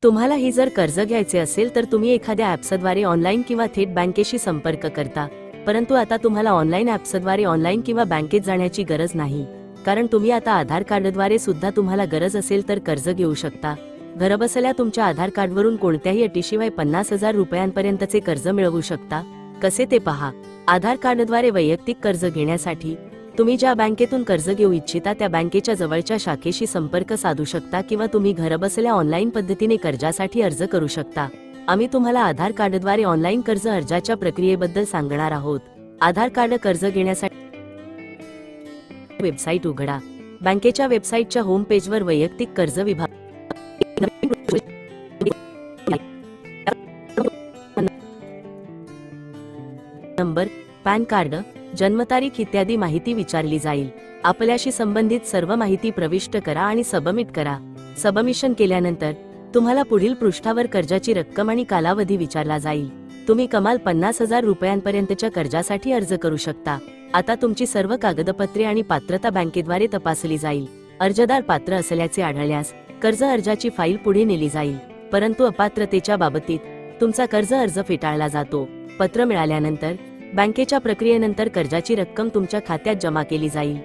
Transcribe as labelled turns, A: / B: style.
A: तुम्हालाही जर कर्ज घ्यायचे असेल तर तुम्ही एखाद्या ॲप्सद्वारे ऑनलाईन किंवा थेट बँकेशी संपर्क करता, परंतु आता तुम्हाला ऑनलाईन ॲप्सद्वारे ऑनलाईन किंवा बँकेत जाण्याची गरज नाही, कारण तुम्ही आता आधार कार्डद्वारे सुद्धा तुम्हाला गरज असेल तर कर्ज घेऊ शकता. घरबसल्या तुमच्या आधार कार्डवरून कोणत्याही अटीशिवाय 50,000 रुपयांपर्यंतचे कर्ज मिळवू शकता. कसे ते पहा. आधार कार्डद्वारे वैयक्तिक कर्ज घेण्यासाठी तुम्ही ज्या बँकेतून कर्ज घेऊ इच्छिता त्या बँकेच्या जवळच्या शाखेशी संपर्क साधू शकता किंवा तुम्ही घरबसल्या ऑनलाईन पद्धतीने कर्जासाठी अर्ज करू शकता. आम्ही तुम्हाला आधार कार्डद्वारे ऑनलाईन कर्ज अर्जाच्या प्रक्रियेबद्दल सांगणार आहोत. आधार कार्ड कर्ज घेण्यासाठी वेबसाईट उघडा. बँकेच्या वेबसाईटच्या होम पेजवर वैयक्तिक कर्ज विभाग नंबर, पॅन कार्ड, जन्मतारीख इत्यादी माहिती विचारली जाईल. आपल्याशी संबंधित सर्व माहिती प्रविष्ट करा आणि सबमिट करा. सबमिशन केल्यानंतर तुम्हाला पुढील पृष्ठावर कर्जाची रक्कम आणि कालावधी विचारला जाईल. तुम्ही कमाल 50,000 रुपयांपर्यंतच्या कर्जासाठी अर्ज करू शकता. आता तुमची सर्व कागदपत्रे आणि पात्रता बँकेद्वारे तपासली जाईल. अर्जदार पात्र असल्याचे आढळल्यास कर्ज अर्जाची फाईल पुढे नेली जाईल, परंतु अपात्रतेच्या बाबतीत तुमचा कर्ज अर्ज फेटाळला जातो. पत्र मिळाल्यानंतर बँकेच्या प्रक्रियेनंतर कर्जाची रक्कम तुमच्या खात्यात जमा केली जाईल.